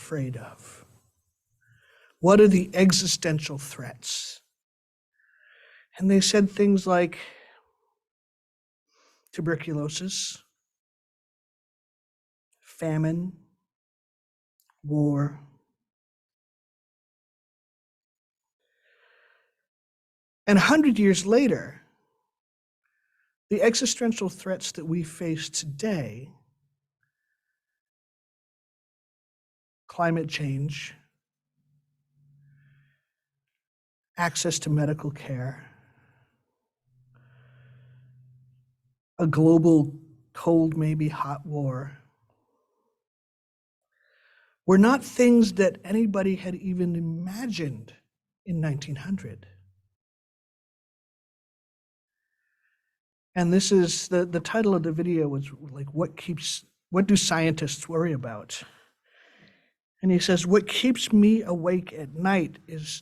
afraid of? What are the existential threats? And they said things like tuberculosis, famine, war. And 100 years later, the existential threats that we face today, climate change, access to medical care, a global cold, maybe hot war, were not things that anybody had even imagined in 1900. And this is the title of the video was like, what do scientists worry about? And he says, what keeps me awake at night is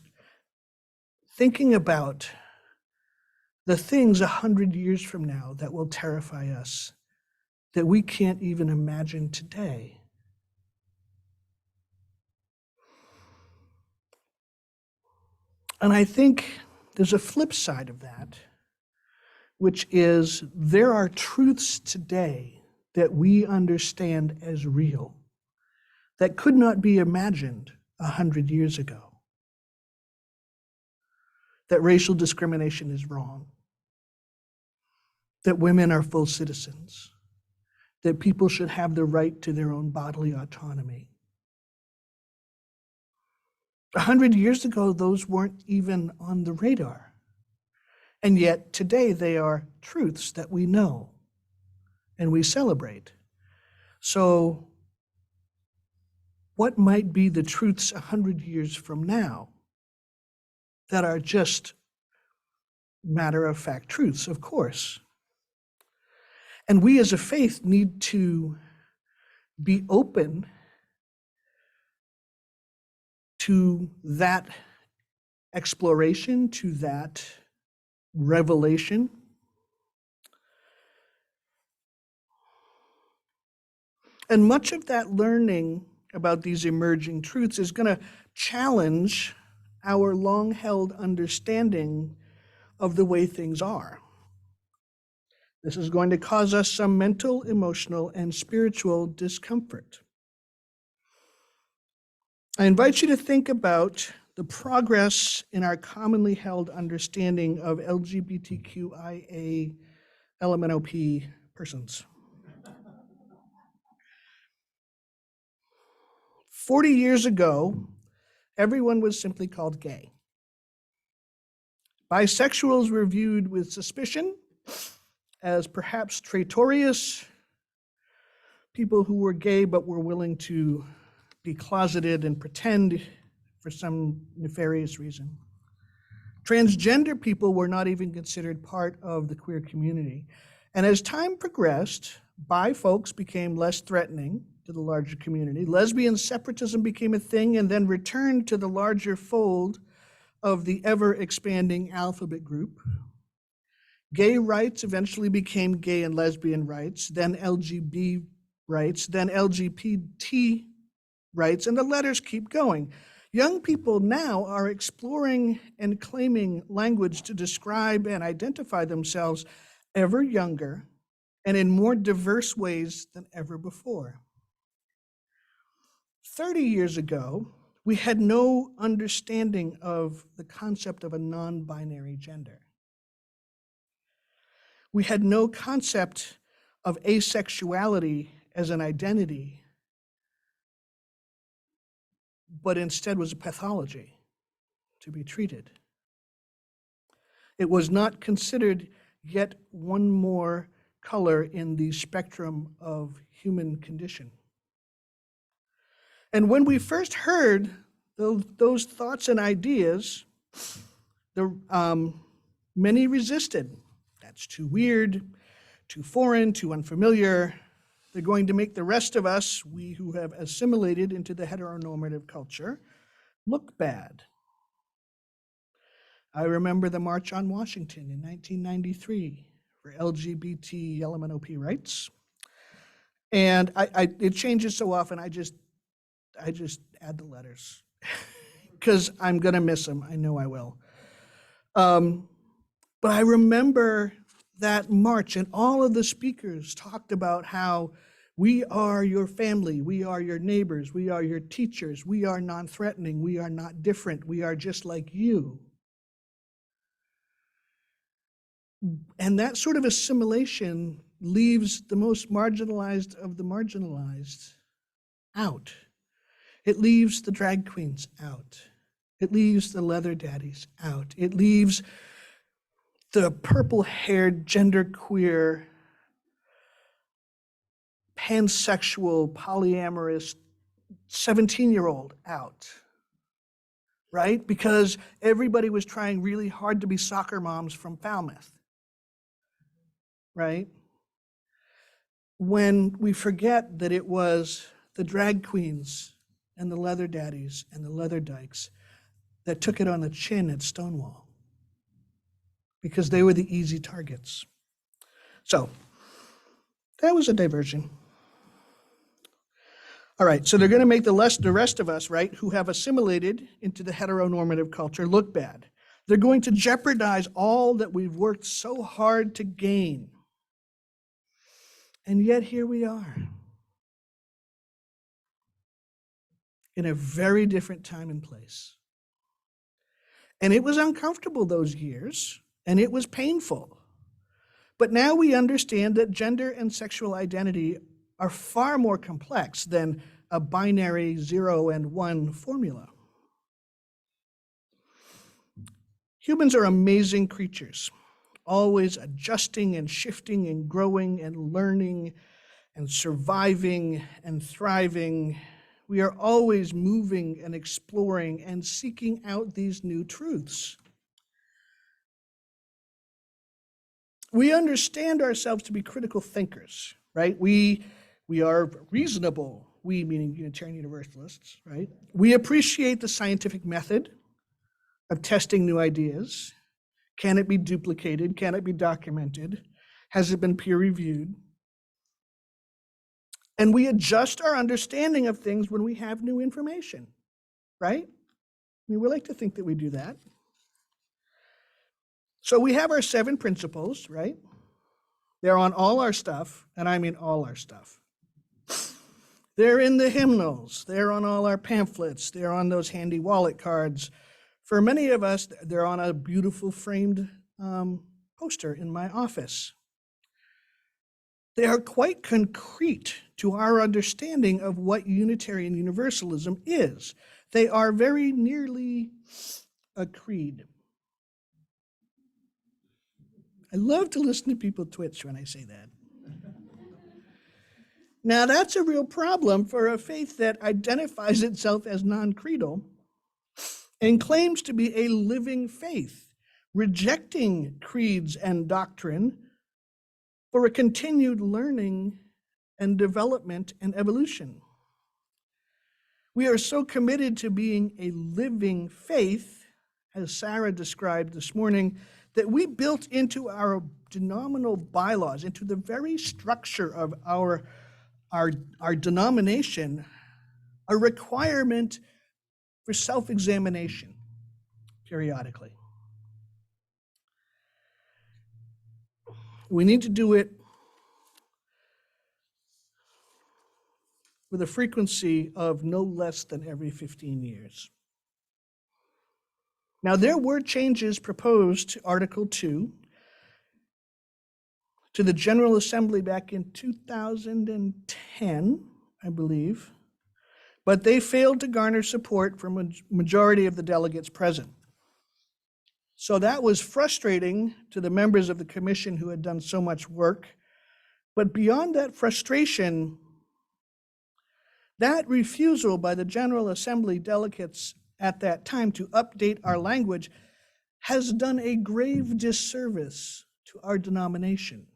thinking about the things 100 years from now that will terrify us, that we can't even imagine today. And I think there's a flip side of that, which is there are truths today that we understand as real that could not be imagined 100 years ago. That racial discrimination is wrong, that women are full citizens, that people should have the right to their own bodily autonomy. 100 years ago, those weren't even on the radar. And yet today they are truths that we know and we celebrate. So what might be the truths 100 years from now that are just matter-of-fact truths, of course? And we as a faith need to be open to that exploration, to that revelation. And much of that learning about these emerging truths is going to challenge our long-held understanding of the way things are. This is going to cause us some mental, emotional, and spiritual discomfort. I invite you to think about the progress in our commonly held understanding of LGBTQIA LMNOP persons. 40 years ago, everyone was simply called gay. Bisexuals were viewed with suspicion as perhaps traitorous, people who were gay but were willing to be closeted and pretend for some nefarious reason. Transgender people were not even considered part of the queer community. And as time progressed, bi folks became less threatening to the larger community. Lesbian separatism became a thing and then returned to the larger fold of the ever-expanding alphabet group. Gay rights eventually became gay and lesbian rights, then LGBT rights, then LGBT rights, and the letters keep going. Young people now are exploring and claiming language to describe and identify themselves ever younger and in more diverse ways than ever before. 30 years ago, we had no understanding of the concept of a non-binary gender. We had no concept of asexuality as an identity, but instead was a pathology to be treated. It was not considered yet one more color in the spectrum of human condition. And when we first heard those thoughts and ideas, many resisted. That's too weird, too foreign, too unfamiliar. They're going to make the rest of us, we who have assimilated into the heteronormative culture, look bad. I remember the March on Washington in 1993 for LGBT LMNOP rights. And it changes so often, I just add the letters because I'm going to miss them. I know I will. But I remember that march, and all of the speakers talked about how we are your family, we are your neighbors, we are your teachers, we are non-threatening, we are not different, we are just like you. And that sort of assimilation leaves the most marginalized of the marginalized out. It leaves the drag queens out. It leaves the leather daddies out. It leaves the purple-haired, genderqueer, pansexual, polyamorous 17-year-old out, right? Because everybody was trying really hard to be soccer moms from Falmouth, right? When we forget that it was the drag queens and the leather daddies and the leather dykes that took it on the chin at Stonewall because they were the easy targets. So that was a diversion. All right, so they're going to make the rest of us, right, who have assimilated into the heteronormative culture look bad. They're going to jeopardize all that we've worked so hard to gain. And yet here we are in a very different time and place. And it was uncomfortable those years, and it was painful. But now we understand that gender and sexual identity are far more complex than a binary 0 and 1 formula. Humans are amazing creatures, always adjusting and shifting and growing and learning and surviving and thriving. We are always moving and exploring and seeking out these new truths. We understand ourselves to be critical thinkers, right? We are reasonable, we meaning Unitarian Universalists, right? We appreciate the scientific method of testing new ideas. Can it be duplicated? Can it be documented? Has it been peer reviewed? And we adjust our understanding of things when we have new information, right? I mean, we like to think that we do that. So we have our 7 principles, right? They're on all our stuff, and I mean all our stuff. They're in the hymnals. They're on all our pamphlets. They're on those handy wallet cards. For many of us, they're on a beautiful framed poster in my office. They are quite concrete to our understanding of what Unitarian Universalism is. They are very nearly a creed. I love to listen to people twitch when I say that. Now, that's a real problem for a faith that identifies itself as non-creedal and claims to be a living faith, rejecting creeds and doctrine for a continued learning and development and evolution. We are so committed to being a living faith, as Sarah described this morning, that we built into our denominational bylaws, into the very structure of our denomination, a requirement for self-examination periodically. We need to do it with a frequency of no less than every 15 years. Now, there were changes proposed to Article 2 to the General Assembly back in 2010, I believe, but they failed to garner support from a majority of the delegates present. So that was frustrating to the members of the commission who had done so much work. But beyond that frustration, that refusal by the General Assembly delegates at that time to update our language has done a grave disservice to our denomination.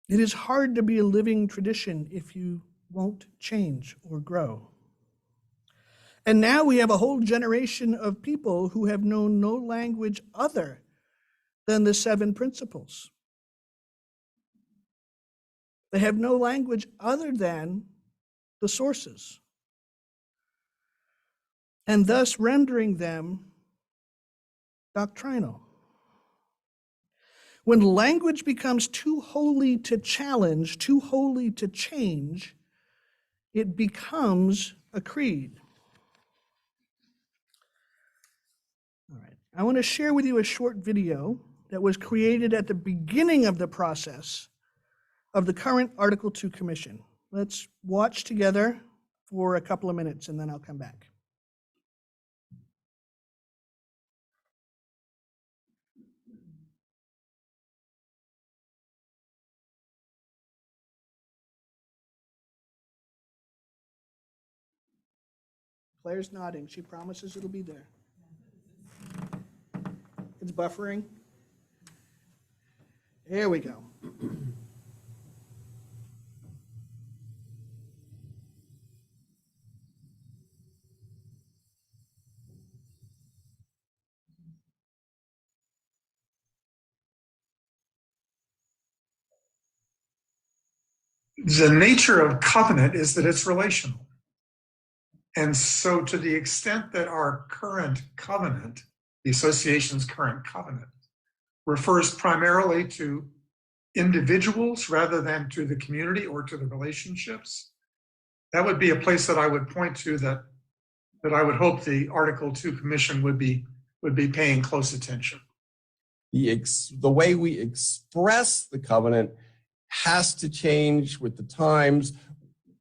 It is hard to be a living tradition if you won't change or grow. And now we have a whole generation of people who have known no language other than the 7 principles. They have no language other than the sources, and thus rendering them doctrinal. When language becomes too holy to challenge, too holy to change, it becomes a creed. All right. I want to share with you a short video that was created at the beginning of the process of the current Article 2 Commission. Let's watch together for a couple of minutes, and then I'll come back. Claire's nodding. She promises it'll be there. It's buffering. There we go. The nature of covenant is that it's relational. And so to the extent that our current covenant, the association's current covenant, refers primarily to individuals rather than to the community or to the relationships, that would be a place that I would point to that I would hope the Article 2 Commission would be paying close attention. The way we express the covenant has to change with the times.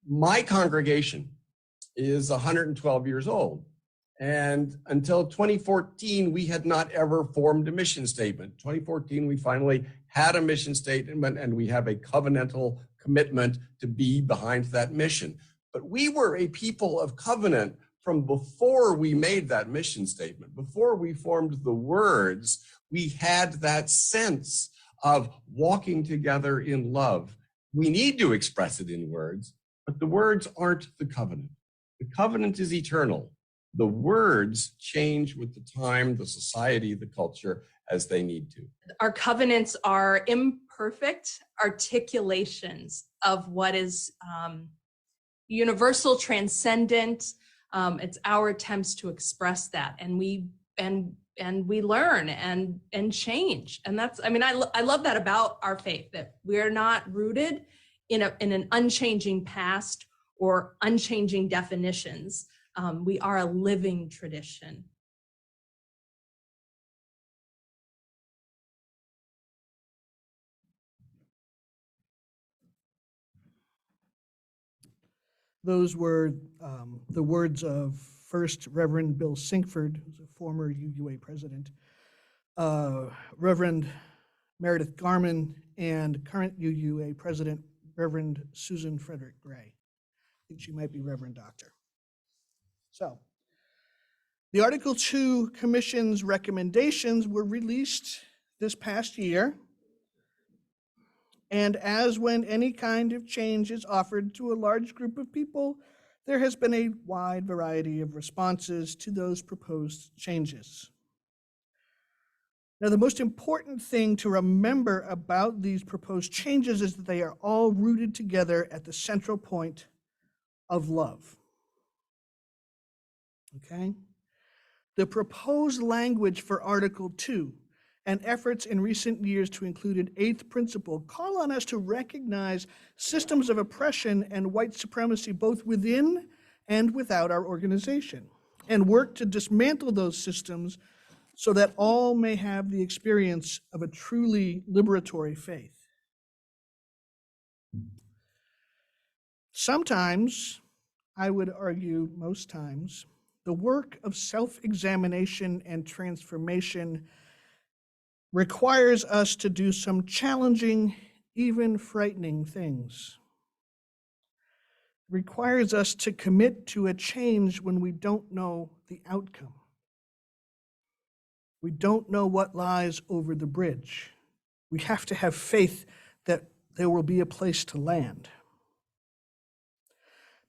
My congregation is 112 years old. And until 2014, we had not ever formed a mission statement. 2014, we finally had a mission statement, and we have a covenantal commitment to be behind that mission. But we were a people of covenant from before we made that mission statement. Before we formed the words, we had that sense of walking together in love. We need to express it in words, but the words aren't the covenant. The covenant is eternal. The words change with the time, the society, the culture, as they need to. Our covenants are imperfect articulations of what is universal, transcendent. It's our attempts to express that, and we learn and change. And that's, I mean, I love that about our faith, that we're not rooted in an unchanging past or unchanging definitions. We are a living tradition. Those were the words of First Reverend Bill Sinkford, who's a former UUA president, Reverend Meredith Garman, and current UUA president, Reverend Susan Frederick Gray. I think she might be Reverend Doctor. So, the Article 2 Commission's recommendations were released this past year. And as when any kind of change is offered to a large group of people, there has been a wide variety of responses to those proposed changes. Now, the most important thing to remember about these proposed changes is that they are all rooted together at the central point of love. Okay? The proposed language for Article 2 and efforts in recent years to include an eighth principle call on us to recognize systems of oppression and white supremacy both within and without our organization, and work to dismantle those systems so that all may have the experience of a truly liberatory faith. Sometimes, I would argue most times, the work of self-examination and transformation requires us to do some challenging, even frightening things. Requires us to commit to a change when we don't know the outcome. We don't know what lies over the bridge. We have to have faith that there will be a place to land.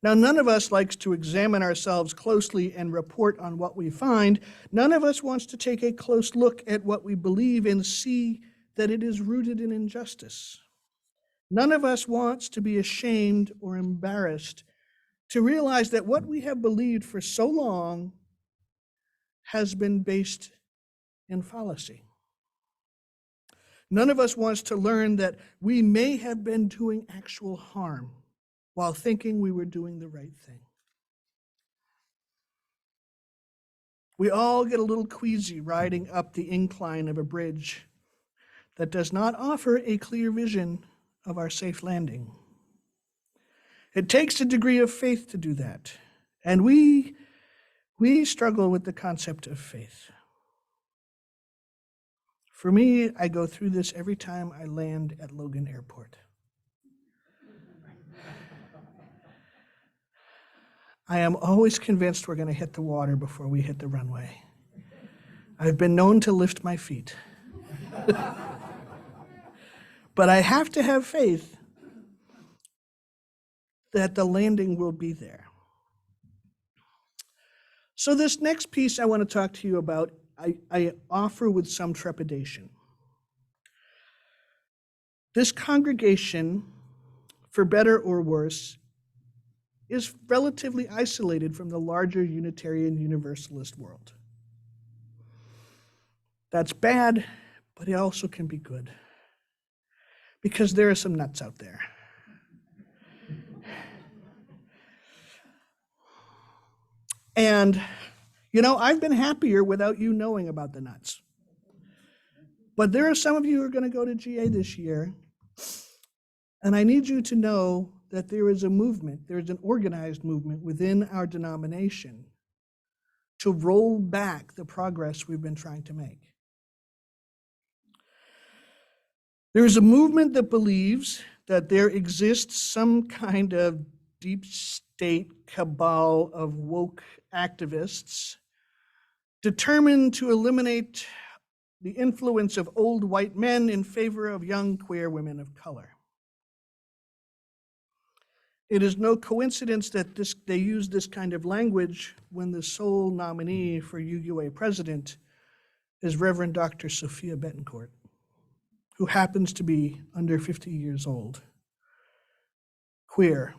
Now, none of us likes to examine ourselves closely and report on what we find. None of us wants to take a close look at what we believe and see that it is rooted in injustice. None of us wants to be ashamed or embarrassed to realize that what we have believed for so long has been based in fallacy. None of us wants to learn that we may have been doing actual harm while thinking we were doing the right thing. We all get a little queasy riding up the incline of a bridge that does not offer a clear vision of our safe landing. It takes a degree of faith to do that, and we struggle with the concept of faith. For me, I go through this every time I land at Logan Airport. I am always convinced we're going to hit the water before we hit the runway. I've been known to lift my feet. But I have to have faith that the landing will be there. So this next piece I want to talk to you about, I offer with some trepidation. This congregation, for better or worse, is relatively isolated from the larger Unitarian Universalist world. That's bad, but it also can be good, because there are some nuts out there. And, I've been happier without you knowing about the nuts. But there are some of you who are going to go to GA this year, and I need you to know that there is a movement, there is an organized movement within our denomination to roll back the progress we've been trying to make. There is a movement that believes that there exists some kind of deep state cabal of woke activists determined to eliminate the influence of old white men in favor of young queer women of color. It is no coincidence that they use this kind of language when the sole nominee for UUA president is Reverend Dr. Sophia Betancourt, who happens to be under 50 years old, queer,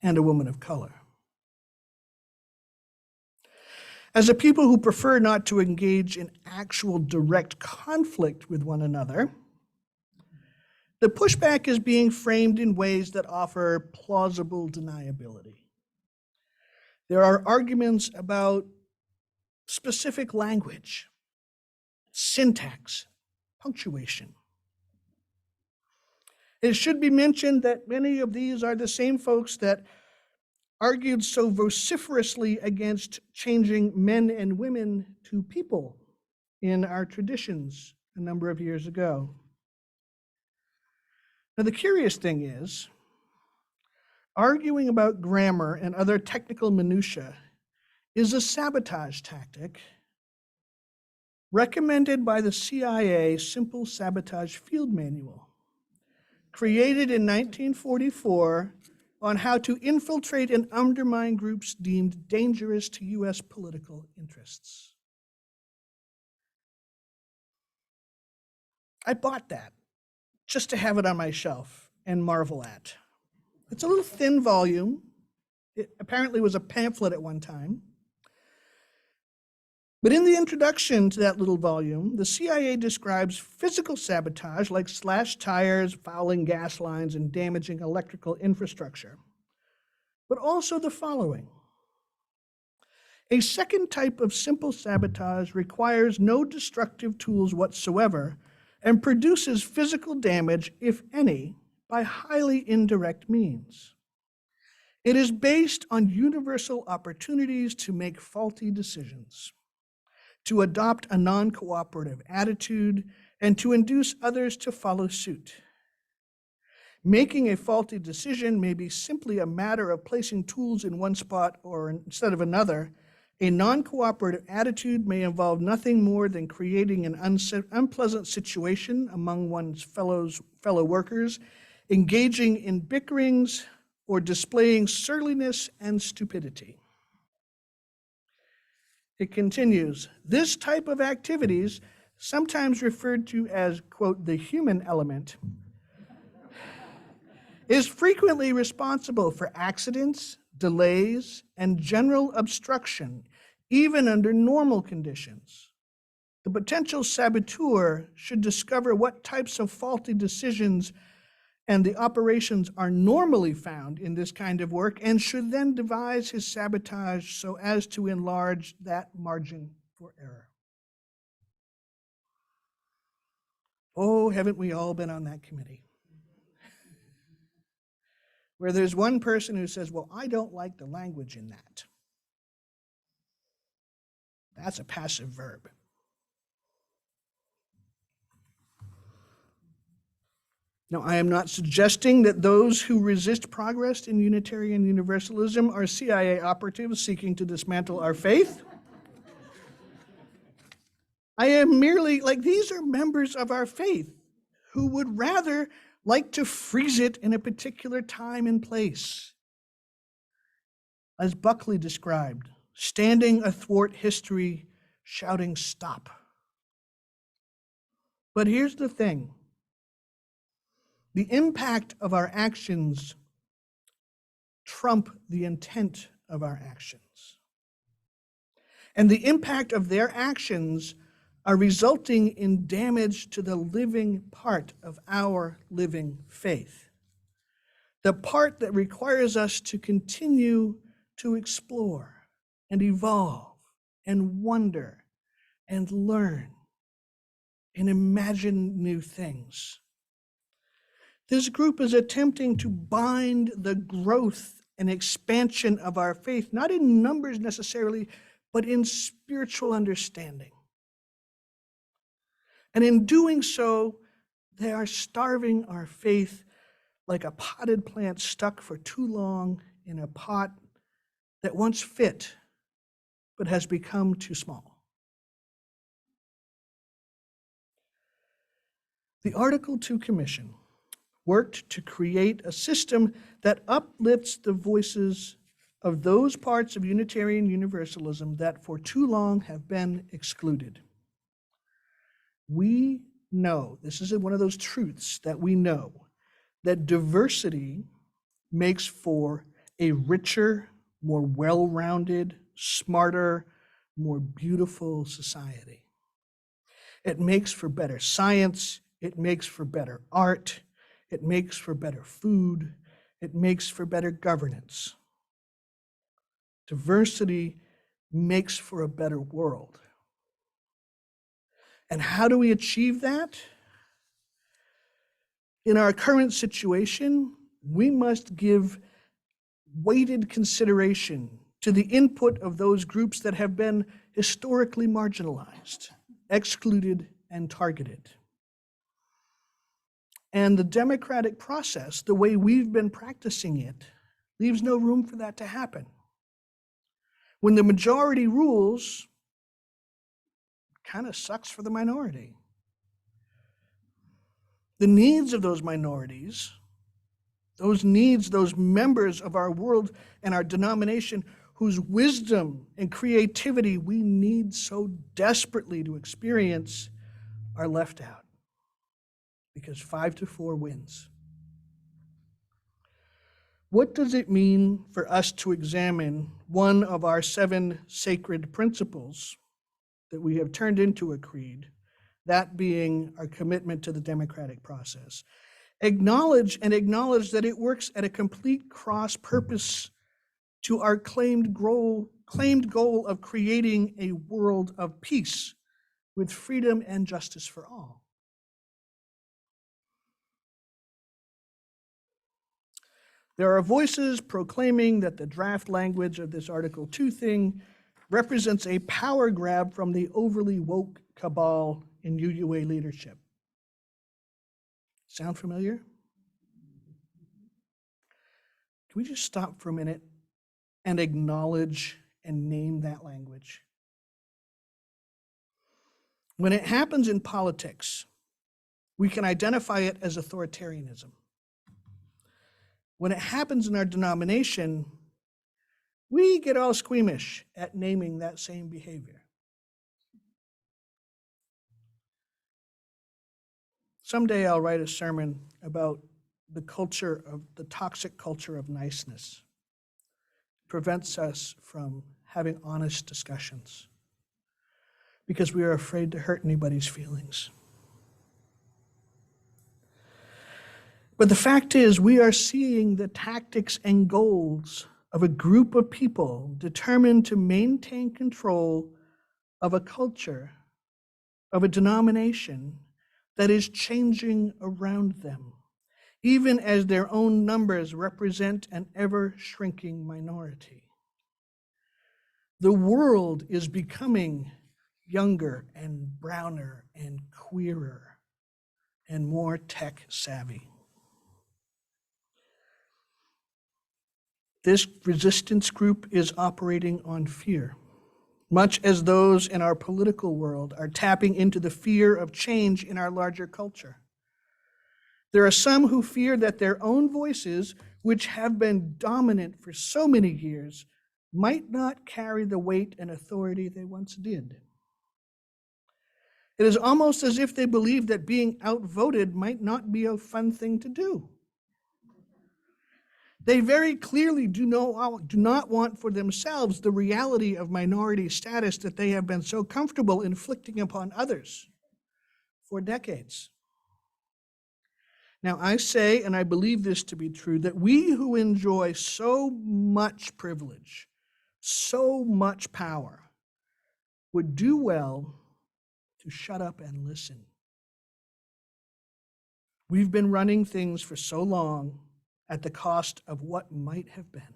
and a woman of color. As a people who prefer not to engage in actual direct conflict with one another, the pushback is being framed in ways that offer plausible deniability. There are arguments about specific language, syntax, punctuation. It should be mentioned that many of these are the same folks that argued so vociferously against changing men and women to people in our traditions a number of years ago. Now, the curious thing is, arguing about grammar and other technical minutiae is a sabotage tactic recommended by the CIA Simple Sabotage Field Manual, created in 1944 on how to infiltrate and undermine groups deemed dangerous to U.S. political interests. I bought that just to have it on my shelf and marvel at. It's a little thin volume. It apparently was a pamphlet at one time. But in the introduction to that little volume, the CIA describes physical sabotage like slashed tires, fouling gas lines, and damaging electrical infrastructure. But also the following. A second type of simple sabotage requires no destructive tools whatsoever and produces physical damage, if any, by highly indirect means. It is based on universal opportunities to make faulty decisions, to adopt a non-cooperative attitude, and to induce others to follow suit. Making a faulty decision may be simply a matter of placing tools in one spot or instead of another. A non-cooperative attitude may involve nothing more than creating an unpleasant situation among one's fellow workers, engaging in bickerings, or displaying surliness and stupidity. It continues, this type of activities, sometimes referred to as, quote, the human element, is frequently responsible for accidents, delays, and general obstruction, even under normal conditions. The potential saboteur should discover what types of faulty decisions and the operations are normally found in this kind of work and should then devise his sabotage so as to enlarge that margin for error. Oh, haven't we all been on that committee? Where there's one person who says, well, I don't like the language in that. That's a passive verb. Now, I am not suggesting that those who resist progress in Unitarian Universalism are CIA operatives seeking to dismantle our faith. I am merely, these are members of our faith who would rather like to freeze it in a particular time and place. As Buckley described, standing athwart history, shouting, stop. But here's the thing. The impact of our actions trump the intent of our actions. And the impact of their actions are resulting in damage to the living part of our living faith. The part that requires us to continue to explore and evolve and wonder and learn and imagine new things. This group is attempting to bind the growth and expansion of our faith, not in numbers necessarily, but in spiritual understanding. And in doing so, they are starving our faith like a potted plant stuck for too long in a pot that once fit, but has become too small. The Article 2 Commission worked to create a system that uplifts the voices of those parts of Unitarian Universalism that for too long have been excluded. We know, this is one of those truths that we know, that diversity makes for a richer, more well-rounded, smarter, more beautiful society. It makes for better science, it makes for better art, it makes for better food, it makes for better governance. Diversity makes for a better world. And how do we achieve that? In our current situation, we must give weighted consideration to the input of those groups that have been historically marginalized, excluded, and targeted. And the democratic process, the way we've been practicing it, leaves no room for that to happen. When the majority rules, kind of sucks for the minority. The needs of those minorities, those needs, those members of our world and our denomination whose wisdom and creativity we need so desperately to experience, are left out. Because 5-4 wins. What does it mean for us to examine one of our 7 sacred principles that we have turned into a creed, that being our commitment to the democratic process? Acknowledge that it works at a complete cross purpose to our claimed goal of creating a world of peace with freedom and justice for all. There are voices proclaiming that the draft language of this Article 2 thing represents a power grab from the overly woke cabal in UUA leadership. Sound familiar? Can we just stop for a minute and acknowledge and name that language? When it happens in politics, we can identify it as authoritarianism. When it happens in our denomination, we get all squeamish at naming that same behavior. Someday I'll write a sermon about the toxic culture of niceness. It prevents us from having honest discussions because we are afraid to hurt anybody's feelings. But the fact is, we are seeing the tactics and goals of a group of people determined to maintain control of a culture, of a denomination that is changing around them, even as their own numbers represent an ever-shrinking minority. The world is becoming younger and browner and queerer and more tech-savvy. This resistance group is operating on fear, much as those in our political world are tapping into the fear of change in our larger culture. There are some who fear that their own voices, which have been dominant for so many years, might not carry the weight and authority they once did. It is almost as if they believe that being outvoted might not be a fun thing to do. They very clearly do not want for themselves the reality of minority status that they have been so comfortable inflicting upon others for decades. Now, I say, and I believe this to be true, that we who enjoy so much privilege, so much power, would do well to shut up and listen. We've been running things for so long at the cost of what might have been.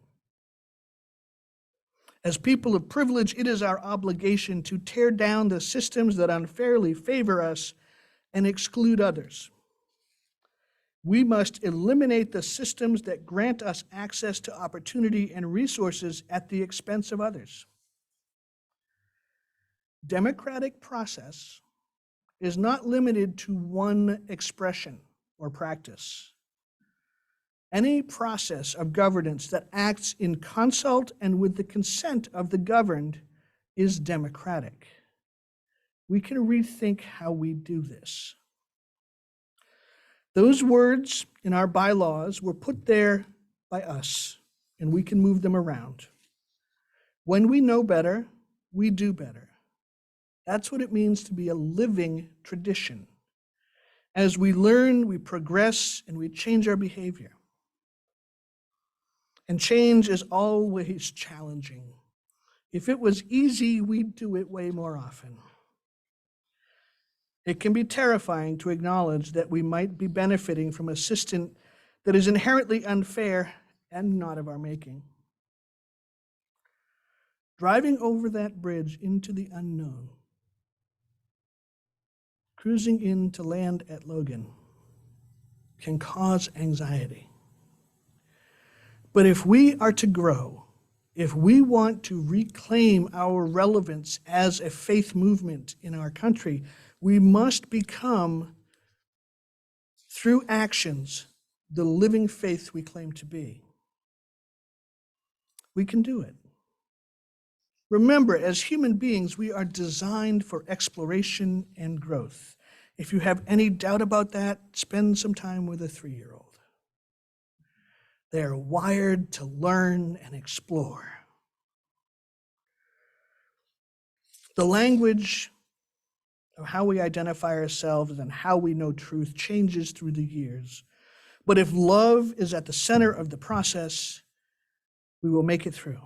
As people of privilege, it is our obligation to tear down the systems that unfairly favor us and exclude others. We must eliminate the systems that grant us access to opportunity and resources at the expense of others. Democratic process is not limited to one expression or practice. Any process of governance that acts in consult and with the consent of the governed is democratic. We can rethink how we do this. Those words in our bylaws were put there by us, and we can move them around. When we know better, we do better. That's what it means to be a living tradition. As we learn, we progress, and we change our behavior. And change is always challenging. If it was easy, we'd do it way more often. It can be terrifying to acknowledge that we might be benefiting from a system that is inherently unfair and not of our making. Driving over that bridge into the unknown, cruising in to land at Logan, can cause anxiety. But if we are to grow, if we want to reclaim our relevance as a faith movement in our country, we must become, through actions, the living faith we claim to be. We can do it. Remember, as human beings, we are designed for exploration and growth. If you have any doubt about that, spend some time with a 3-year-old. They are wired to learn and explore. The language of how we identify ourselves and how we know truth changes through the years. But if love is at the center of the process, we will make it through.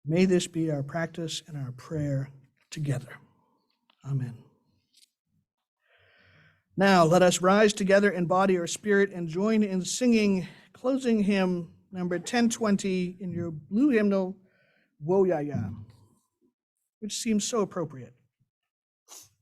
May this be our practice and our prayer together. Amen. Now, let us rise together in body or spirit and join in singing closing hymn number 1020 in your blue hymnal, Wo Ya Ya, which seems so appropriate.